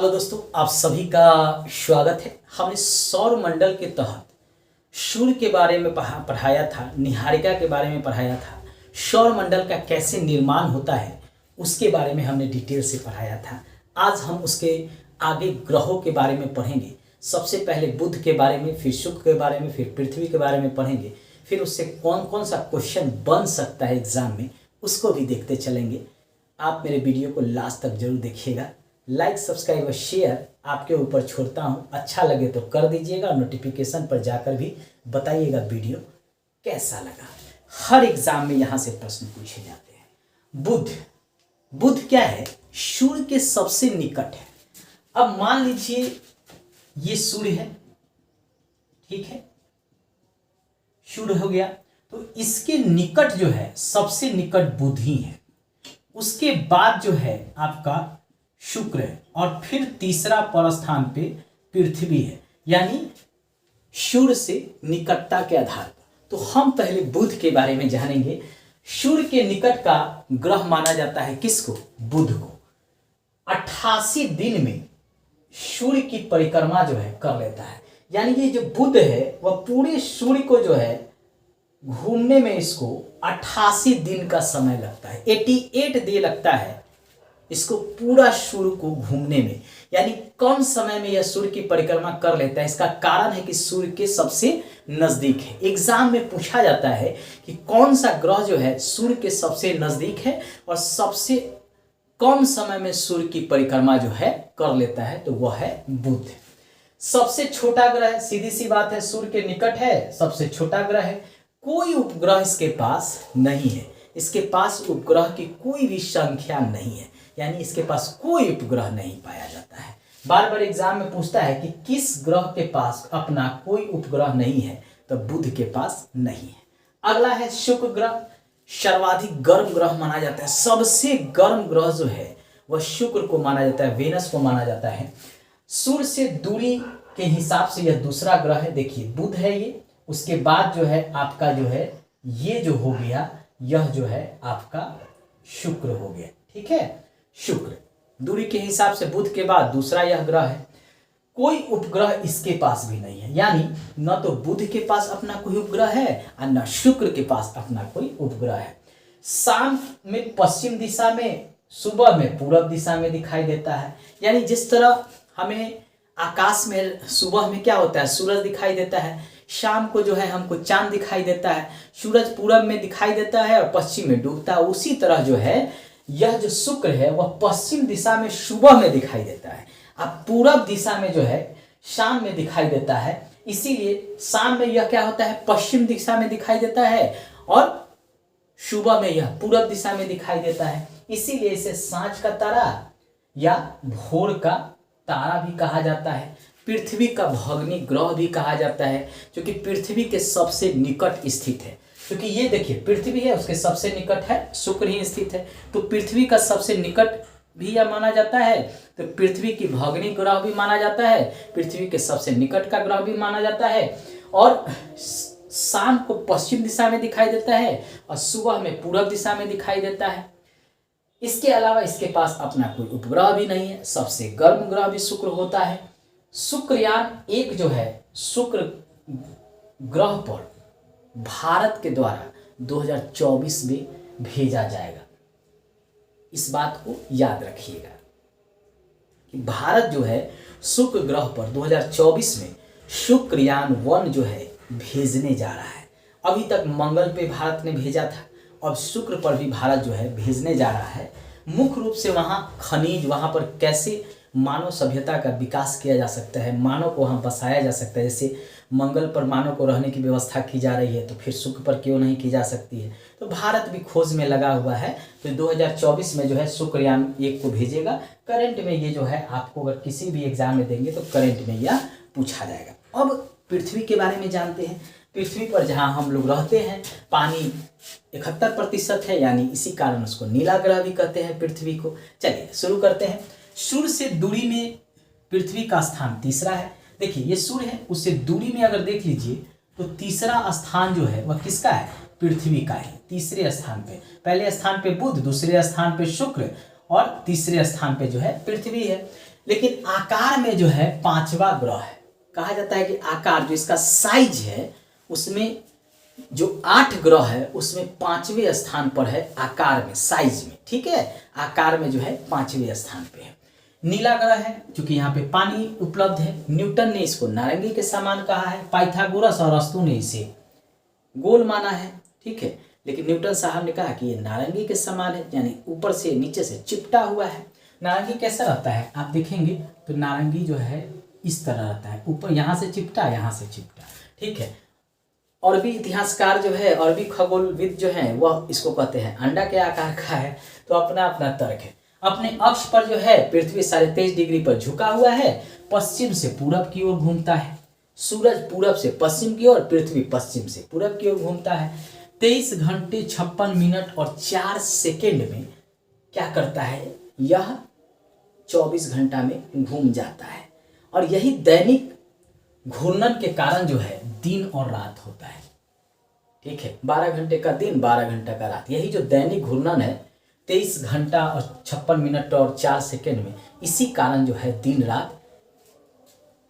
Hello दोस्तों, आप सभी का स्वागत है। हमने सौर मंडल के तहत सूर्य के बारे में पढ़ाया था, निहारिका के बारे में पढ़ाया था। सौर मंडल का कैसे निर्माण होता है उसके बारे में हमने डिटेल से पढ़ाया था। आज हम उसके आगे ग्रहों के बारे में पढ़ेंगे। सबसे पहले बुध के बारे में, फिर शुक्र के बारे में, फिर पृथ्वी के बारे में पढ़ेंगे। फिर उससे कौन कौन सा क्वेश्चन बन सकता है एग्जाम में, उसको भी देखते चलेंगे। आप मेरे वीडियो को लास्ट तक जरूर देखिएगा। लाइक, सब्सक्राइब और शेयर आपके ऊपर छोड़ता हूँ। अच्छा लगे तो कर दीजिएगा, नोटिफिकेशन पर जाकर भी बताइएगा वीडियो कैसा लगा। हर एग्जाम में यहाँ से प्रश्न पूछे जाते हैं। बुध क्या है? सूर्य के सबसे निकट है। अब मान लीजिए ये सूर्य है, ठीक है, सूर्य हो गया, तो इसके निकट जो है, सबसे निकट बुध ही है। उसके बाद जो है आपका शुक्र है, और फिर तीसरा पर स्थान पे पृथ्वी है, यानी सूर्य से निकटता के आधार पर। तो हम पहले बुध के बारे में जानेंगे। सूर्य के निकट का ग्रह माना जाता है किसको? बुध को। 88 दिन में सूर्य की परिक्रमा जो है कर लेता है। यानी ये जो बुध है वह पूरे सूर्य को जो है घूमने में इसको 88 दिन का समय लगता है। 88 डे लगता है इसको पूरा सूर्य को घूमने में। यानी कम समय में यह सूर्य की परिक्रमा कर लेता है। इसका कारण है कि सूर्य के सबसे नजदीक है। एग्जाम में पूछा जाता है कि कौन सा ग्रह जो है सूर्य के सबसे नजदीक है और सबसे कम समय में सूर्य की परिक्रमा जो है कर लेता है, तो वह है बुध। सबसे छोटा ग्रह है, सीधी सी बात है, सूर्य के निकट है, सबसे छोटा ग्रह है। कोई उपग्रह इसके पास नहीं है। इसके पास उपग्रह की कोई भी संख्या नहीं है, यानी इसके पास कोई उपग्रह नहीं पाया जाता है। बार बार एग्जाम में पूछता है कि किस ग्रह के पास अपना कोई उपग्रह नहीं है, तो बुध के पास नहीं है। अगला है शुक्र ग्रह। सर्वाधिक गर्म ग्रह माना जाता है। सबसे गर्म ग्रह जो है वह शुक्र को माना जाता है, वेनस को माना जाता है। सूर्य से दूरी के हिसाब से यह दूसरा ग्रह है। देखिए बुध है ये, उसके बाद जो है आपका जो है ये जो हो गया, यह जो है आपका शुक्र हो गया, ठीक है। शुक्र दूरी के हिसाब से बुध के बाद दूसरा यह ग्रह है। कोई उपग्रह इसके पास भी नहीं है, यानी न तो बुध के पास अपना कोई उपग्रह है और न शुक्र के पास अपना कोई उपग्रह है। शाम में पश्चिम दिशा में, सुबह में पूर्व दिशा में दिखाई देता है। यानी जिस तरह हमें आकाश में सुबह में क्या होता है, सूरज दिखाई देता है, शाम को जो है हमको चांद दिखाई देता है। सूरज पूरब में दिखाई देता है और पश्चिम में डूबता है। उसी तरह जो है यह जो शुक्र है वह पश्चिम दिशा में सुबह में दिखाई देता है, अब पूरब दिशा में जो है शाम में दिखाई देता है। इसीलिए शाम में यह क्या होता है, पश्चिम दिशा में दिखाई देता है, और सुबह में यह पूरब दिशा में दिखाई देता है। इसीलिए इसे सांझ का तारा या भोर का तारा भी कहा जाता है। पृथ्वी का भग्नी ग्रह भी कहा जाता है, क्योंकि पृथ्वी के सबसे निकट स्थित है। क्योंकि ये देखिए पृथ्वी है, उसके सबसे निकट है शुक्र ही स्थित है, तो पृथ्वी का सबसे निकट भी यह माना जाता है। तो पृथ्वी की भग्नी ग्रह भी माना जाता है, पृथ्वी के सबसे निकट का ग्रह भी माना जाता है। और शाम को पश्चिम दिशा में दिखाई देता है और सुबह में पूर्व दिशा में दिखाई देता है। इसके अलावा इसके पास अपना कोई उपग्रह भी नहीं है। सबसे गर्म ग्रह भी शुक्र होता है। शुक्रयान 1 जो है शुक्र ग्रह पर भारत के द्वारा 2024 में भेजा जाएगा। इस बात को याद रखिएगा कि भारत जो है शुक्र ग्रह पर 2024 में शुक्रयान 1 जो है भेजने जा रहा है। अभी तक मंगल पे भारत ने भेजा था, अब शुक्र पर भी भारत जो है भेजने जा रहा है। मुख्य रूप से वहाँ खनिज, वहाँ पर कैसे मानव सभ्यता का विकास किया जा सकता है, मानव को वहाँ बसाया जा सकता है। जैसे मंगल पर मानव को रहने की व्यवस्था की जा रही है, तो फिर शुक्र पर क्यों नहीं की जा सकती है। तो भारत भी खोज में लगा हुआ है। तो 2024 में जो है शुक्रयान 1 को भेजेगा। करंट में ये जो है आपको अगर किसी भी एग्जाम में देंगे तो करंट में यह पूछा जाएगा। अब पृथ्वी के बारे में जानते हैं। पृथ्वी पर जहाँ हम लोग रहते हैं पानी 71% है, यानी इसी कारण उसको नीला ग्रह भी कहते हैं पृथ्वी को। चलिए शुरू करते हैं। सूर्य से दूरी में पृथ्वी का स्थान तीसरा है। देखिए ये सूर्य है, उससे दूरी में अगर देख लीजिए तो तीसरा स्थान जो है वह किसका है? पृथ्वी का है। तीसरे स्थान पे, पहले स्थान पे बुध, दूसरे स्थान पे शुक्र और तीसरे स्थान पे जो है पृथ्वी है। लेकिन आकार में जो है पांचवा ग्रह है। कहा जाता है कि आकार जो इसका साइज है उसमें जो 8 ग्रह है उसमें 5वें स्थान पर है आकार में, साइज में। ठीक है, आकार में जो है 5वें स्थान पे है। नीला ग्रह है क्योंकि यहाँ पे पानी उपलब्ध है। न्यूटन ने इसको नारंगी के समान कहा है। पाइथागोरस और अरस्तू ने इसे गोल माना है। ठीक है, लेकिन न्यूटन साहब ने कहा कि ये नारंगी के समान है, यानी ऊपर से नीचे से चिपटा हुआ है। नारंगी कैसा रहता है आप देखेंगे तो नारंगी जो है इस तरह रहता है, ऊपर यहाँ से चिपटा यहाँ से चिपटा। ठीक है, और भी इतिहासकार जो है और भी खगोलविद जो हैं वह इसको कहते हैं अंडा के आकार का है। तो अपना अपना तर्क है। अपने अक्ष पर जो है पृथ्वी 23.5 डिग्री पर झुका हुआ है, पश्चिम से पूरब की ओर घूमता है। सूरज पूरब से पश्चिम की ओर, पृथ्वी पश्चिम से पूरब की ओर घूमता है। 23 घंटे 56 मिनट और 4 सेकेंड में क्या करता है, यह 24 घंटा में घूम जाता है। और यही दैनिक घूर्णन के कारण जो है दिन और रात होता है। ठीक है, 12 घंटे का दिन 12 घंटा का रात, यही जो दैनिक घूर्णन है 23 घंटा और 56 मिनट और 4 सेकेंड में, इसी कारण जो है दिन रात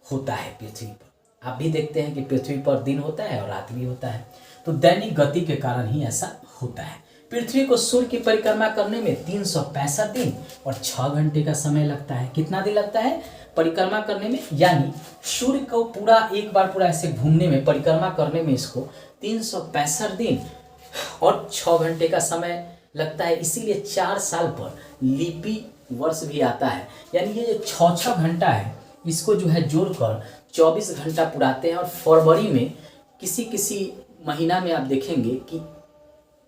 होता है पृथ्वी पर। आप भी देखते हैं कि पृथ्वी पर दिन होता है और रात भी होता है, तो दैनिक गति के कारण ही ऐसा होता है। पृथ्वी को सूर्य की परिक्रमा करने में 365 दिन और 6 घंटे का समय लगता है। कितना दिन लगता है परिक्रमा करने में, यानी सूर्य को पूरा एक बार पूरा ऐसे घूमने में, परिक्रमा करने में इसको 365 दिन और 6 घंटे का समय लगता है। इसीलिए 4 साल पर लिपि वर्ष भी आता है, यानी ये जो 6-6 घंटा है इसको जो है जोड़कर 24 घंटा पुराते हैं। और फरवरी में किसी किसी महीना में आप देखेंगे कि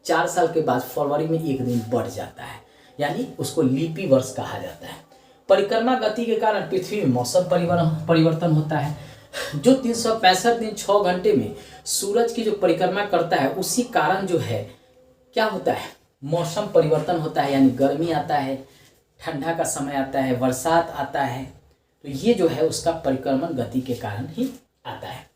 4 साल के बाद फरवरी में एक दिन बढ़ जाता है, यानी उसको लिपि वर्ष कहा जाता है। परिक्रमा गति के कारण पृथ्वी में मौसम परिवर्तन होता है। जो 365 दिन 6 घंटे में सूरज की जो परिक्रमा करता है उसी कारण जो है क्या होता है, मौसम परिवर्तन होता है, यानी गर्मी आता है, ठंडा का समय आता है, बरसात आता है। तो ये जो है उसका परिक्रमण गति के कारण ही आता है।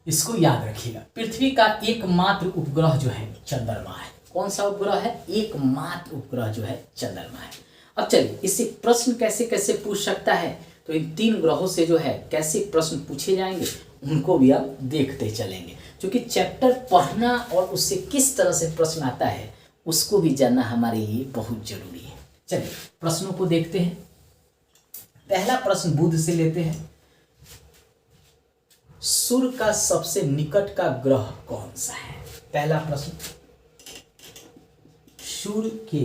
इसको याद रखिएगा। पृथ्वी का एकमात्र उपग्रह जो है चंद्रमा है। कौन सा उपग्रह है, एकमात्र उपग्रह जो है चंद्रमा है। अब चलिए इससे प्रश्न कैसे कैसे पूछ सकता है, तो इन 3 ग्रहों से जो है कैसे प्रश्न पूछे जाएंगे उनको भी आप देखते चलेंगे, क्योंकि चैप्टर पढ़ना और उससे किस तरह से प्रश्न आता है उसको भी जानना हमारे लिए बहुत जरूरी है। चलिए प्रश्नों को देखते हैं। पहला प्रश्न बुध से लेते हैं। सूर्य का सबसे निकट का ग्रह कौन सा है? पहला प्रश्न, सूर्य के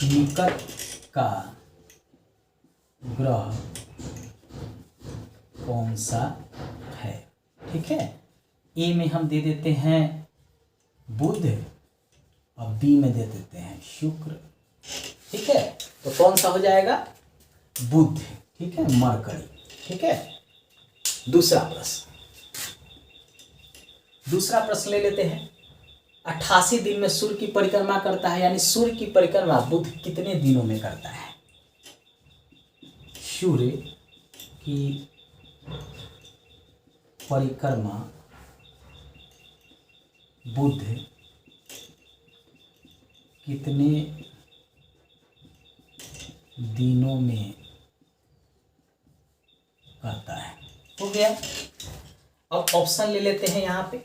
निकट का ग्रह कौन सा है? ठीक है, ए में हम दे देते हैं बुध और बी में दे देते हैं शुक्र। ठीक है, तो कौन सा हो जाएगा, बुध। ठीक है, मरकरी। ठीक है, दूसरा प्रश्न ले लेते हैं। 88 दिन में सूर्य की परिक्रमा करता है, यानी सूर्य की परिक्रमा बुध कितने दिनों में करता है? सूर्य की परिक्रमा बुध कितने दिनों में करता है? हो गया। अब ऑप्शन ले लेते हैं यहाँ पे।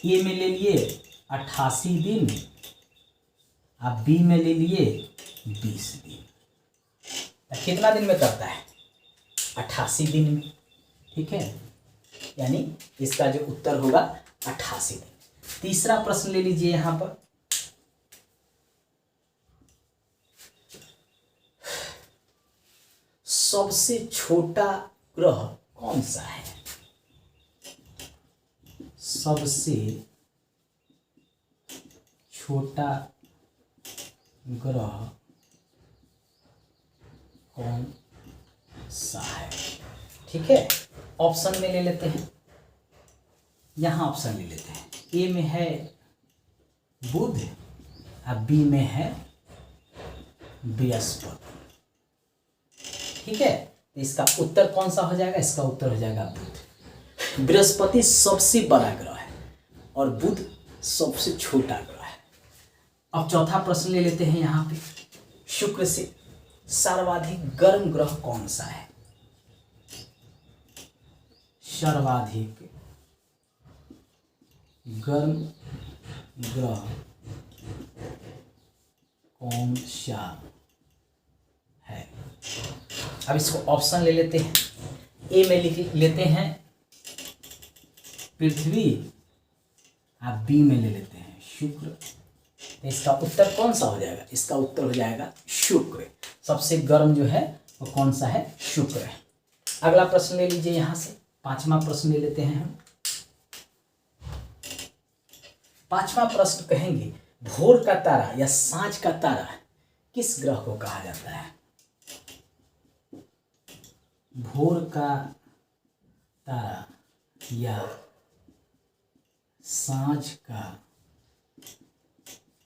ए में ले लिए 88 दिन, अब बी में ले लिए 20 दिन। कितना दिन में करता है? 88 दिन में। ठीक है, यानी इसका जो उत्तर होगा 88 दिन। तीसरा प्रश्न ले लीजिए यहाँ पर। सबसे छोटा ग्रह कौन सा है? सबसे छोटा ग्रह कौन सा है? ठीक है, ऑप्शन में ले लेते हैं। यहां ऑप्शन ले लेते हैं। ए में है बुध और बी में है बृहस्पति। ठीक है, तो इसका उत्तर कौन सा हो जाएगा? इसका उत्तर हो जाएगा बुध। बृहस्पति सबसे बड़ा ग्रह है और बुध सबसे छोटा ग्रह है। अब चौथा प्रश्न ले लेते हैं यहाँ पे। शुक्र से सर्वाधिक गर्म ग्रह कौन सा है? सर्वाधिक गर्म ग्रह कौन सा है? अब इसको ऑप्शन ले लेते हैं। ए में लिख लेते हैं पृथ्वी, आप बी में ले लेते हैं शुक्र। तो इसका उत्तर कौन सा हो जाएगा? इसका उत्तर हो जाएगा शुक्र। सबसे गर्म जो है वो कौन सा है? शुक्र है। अगला प्रश्न ले लीजिए, यहां से 5वां प्रश्न ले लेते हैं हम। 5वां प्रश्न कहेंगे, भोर का तारा या सांझ का तारा किस ग्रह को कहा जाता है? भोर का तारा या सांझ का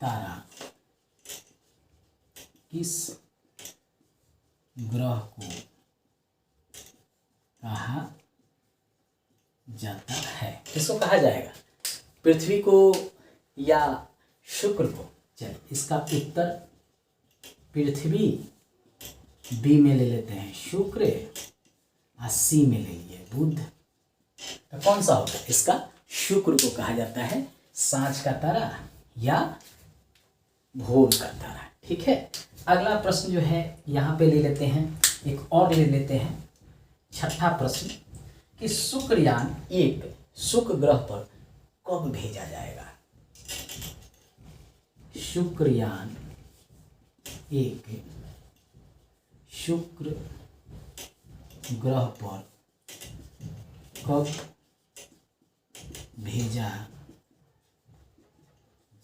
तारा किस ग्रह को कहा जाता है? किसको कहा जाएगा? पृथ्वी को या शुक्र को? चलिए इसका उत्तर पृथ्वी, बी में ले लेते हैं शुक्र, और सी में ले लिए बुध। तो कौन सा होगा? इसका शुक्र को कहा जाता है सांझ का तारा या भोर का तारा। ठीक है। अगला प्रश्न जो है यहाँ पे ले लेते हैं, एक और ले लेते हैं 6ठा प्रश्न कि शुक्रयान 1 शुक्र ग्रह पर कब भेजा जाएगा? शुक्रयान 1 शुक्र ग्रह पर कब भेजा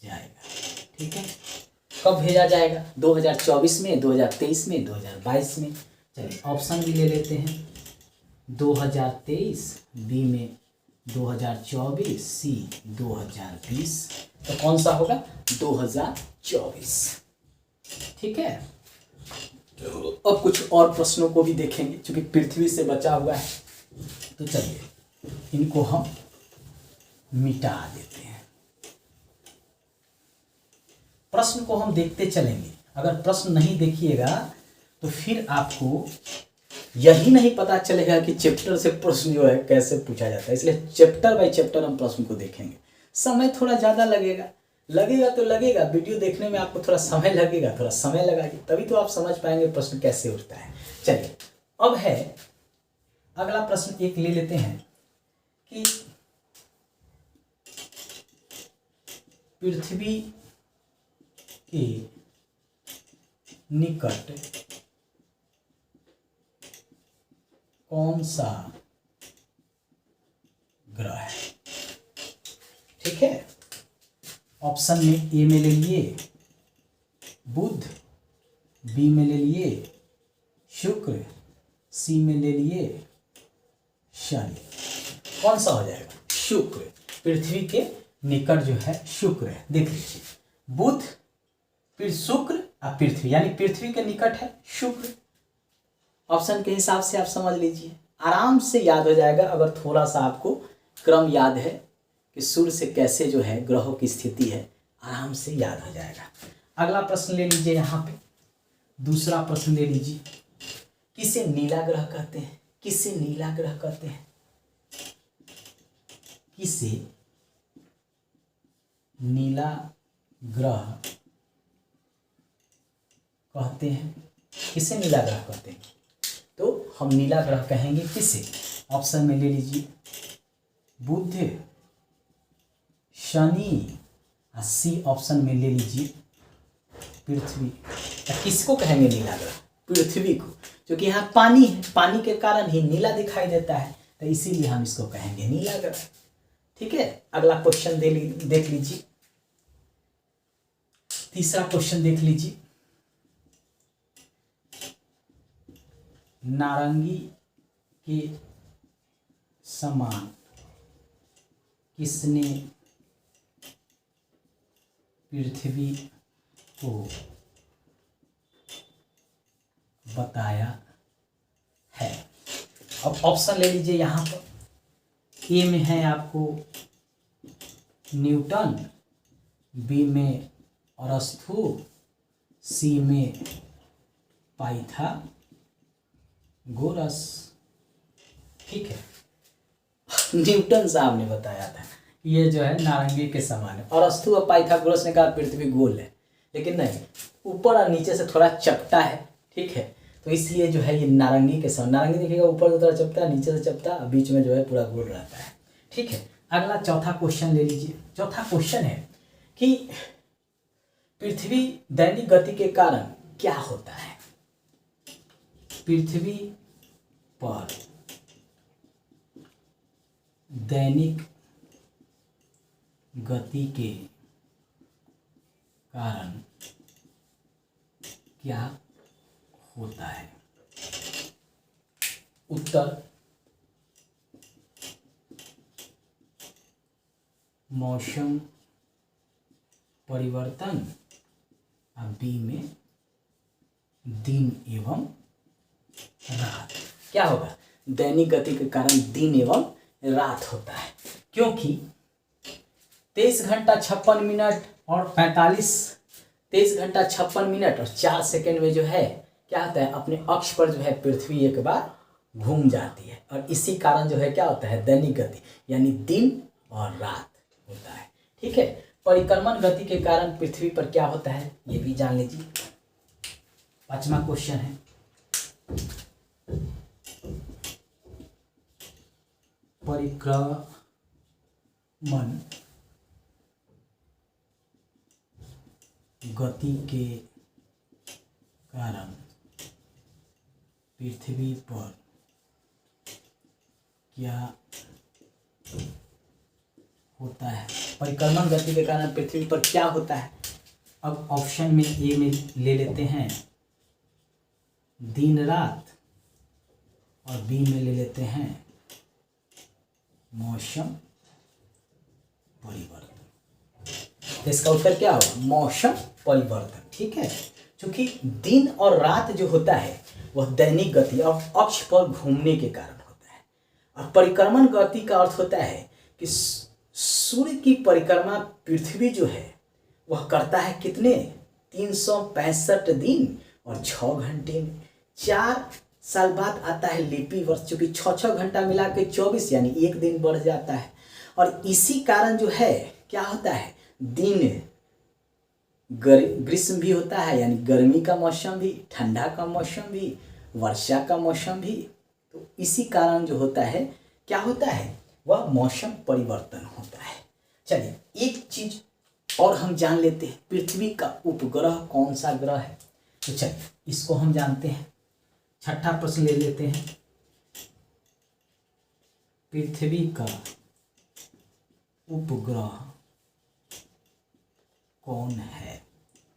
जाएगा? ठीक है, कब भेजा जाएगा? 2024 में, 2023 में, 2022 में? चलिए ऑप्शन भी ले लेते हैं। 2023, बी में 2024, सी 2020। तो कौन सा होगा? 2024। ठीक है। अब कुछ और प्रश्नों को भी देखेंगे क्योंकि पृथ्वी से बचा हुआ है, तो चलिए इनको हम मिटा देते हैं। प्रश्न को हम देखते चलेंगे। अगर प्रश्न नहीं देखिएगा तो फिर आपको यही नहीं पता चलेगा कि चैप्टर से प्रश्न जो है कैसे पूछा जाता है। इसलिए चैप्टर बाय चैप्टर हम प्रश्न को देखेंगे। समय थोड़ा ज़्यादा लगेगा तो लगेगा, वीडियो देखने में आपको थोड़ा समय लगेगा, थोड़ा समय लगाइए तभी तो आप समझ पाएंगे प्रश्न कैसे उठता है। चलिए अब है अगला प्रश्न, एक ले लेते हैं कि पृथ्वी के निकट कौन सा ग्रह है? ठीक है। ऑप्शन में ए में ले लिए बुध, बी में ले लिए शुक्र, सी में ले लिए शनि। कौन सा हो जाएगा? शुक्र। पृथ्वी के निकट जो है शुक्र है। देख लीजिए, बुध फिर शुक्र और पृथ्वी, यानी पृथ्वी के निकट है शुक्र। ऑप्शन के हिसाब से आप समझ लीजिए, आराम से याद हो जाएगा अगर थोड़ा सा आपको क्रम याद है कि सूर्य से कैसे जो है ग्रहों की स्थिति है, आराम से याद हो जाएगा। अगला प्रश्न ले लीजिए, यहाँ पे दूसरा प्रश्न ले लीजिए, किसे नीला ग्रह कहते हैं? किसे नीला ग्रह कहते हैं? किसे नीला ग्रह कहते हैं? किसे नीला ग्रह कहते हैं? तो हम नीला ग्रह कहेंगे किसे? ऑप्शन में ले लीजिए बुध, शनि, और सी ऑप्शन में ले लीजिए पृथ्वी। किसको कहेंगे नीला ग्रह? पृथ्वी को, क्योंकि यहाँ पानी है, पानी के कारण ही नीला दिखाई देता है, तो इसीलिए हम इसको कहेंगे नीला ग्रह। ठीक है। अगला क्वेश्चन देख लीजिए, तीसरा क्वेश्चन देख लीजिए, नारंगी के समान किसने पृथ्वी को बताया है? अब ऑप्शन ले लीजिए, यहाँ पर ए में है आपको न्यूटन, बी में अरस्तु, सी में पाइथागोरस। ठीक है, न्यूटन साहब ने बताया था ये जो है नारंगी के समान है। और अरस्तु और पाइथागोरस ने कहा पृथ्वी गोल है, लेकिन नहीं, ऊपर और नीचे से थोड़ा चपटा है। ठीक है, तो इसलिए जो है ये नारंगी के समान, नारंगी देखिएगा ऊपर से थोड़ा चपटा, नीचे से चपटा, बीच में जो है पूरा गोल रहता है। ठीक है, अगला चौथा क्वेश्चन ले लीजिए। चौथा क्वेश्चन है कि पृथ्वी दैनिक गति के कारण क्या होता है। पृथ्वी पर दैनिक गति के कारण क्या होता है। उत्तर मौसम परिवर्तन, और बी में दिन एवं रात। क्या होगा, दैनिक गति के कारण दिन एवं रात होता है, क्योंकि 23 घंटा 56 मिनट और 23 घंटा 56 मिनट और 4 सेकेंड में जो है क्या होता है, अपने अक्ष पर जो है पृथ्वी एक बार घूम जाती है, और इसी कारण जो है क्या होता है, दैनिक गति यानी दिन और रात होता है। ठीक है, परिक्रमण गति के कारण पृथ्वी पर क्या होता है, ये भी जान लीजिए। 5वां क्वेश्चन है, परिक्रमण गति के कारण पृथ्वी पर क्या होता है। परिक्रमण गति के कारण पृथ्वी पर क्या होता है। अब ऑप्शन में ए में ले लेते हैं दिन रात, और बी में ले लेते हैं मौसम परिवर्तन। तो इसका उत्तर क्या होगा, मौसम परिवर्तन। ठीक है, क्योंकि दिन और रात जो होता है वह दैनिक गति और अक्ष पर घूमने के कारण होता है, और परिक्रमण गति का अर्थ होता है कि सूर्य की परिक्रमा पृथ्वी जो है वह करता है कितने, 365 दिन और 6 घंटे में। 4 साल बाद आता है लिपि वर्ष, चूँकि 6 घंटा मिला के 24 यानी एक दिन बढ़ जाता है। और इसी कारण जो है क्या होता है, दिन ग्रीष्म भी होता है यानी गर्मी का मौसम भी, ठंडा का मौसम भी, वर्षा का मौसम भी। तो इसी कारण जो होता है क्या होता है, वह मौसम परिवर्तन होता है। चलिए एक चीज और हम जान लेते हैं, पृथ्वी का उपग्रह कौन सा ग्रह है। तो चलिए इसको हम जानते हैं। 6ठा प्रश्न ले लेते हैं, पृथ्वी का उपग्रह कौन है।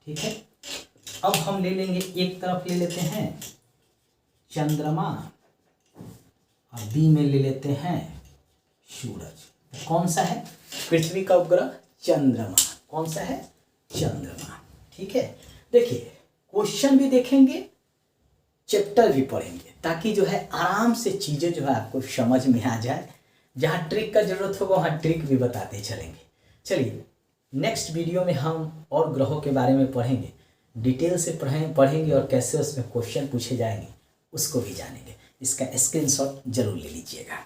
ठीक है, अब हम ले लेंगे, एक तरफ ले लेते हैं चंद्रमा और बी में ले लेते हैं सूरज। कौन सा है पृथ्वी का उपग्रह, चंद्रमा। कौन सा है, चंद्रमा। ठीक है, देखिए क्वेश्चन भी देखेंगे, चैप्टर भी पढ़ेंगे, ताकि जो है आराम से चीज़ें जो है आपको समझ में आ जाए। जहाँ ट्रिक का जरूरत होगा वहाँ ट्रिक भी बताते चलेंगे। चलिए नेक्स्ट वीडियो में हम और ग्रहों के बारे में पढ़ेंगे, डिटेल से पढ़ेंगे और कैसे उसमें क्वेश्चन पूछे जाएंगे उसको भी जानेंगे। इसका स्क्रीनशॉट जरूर ले लीजिएगा।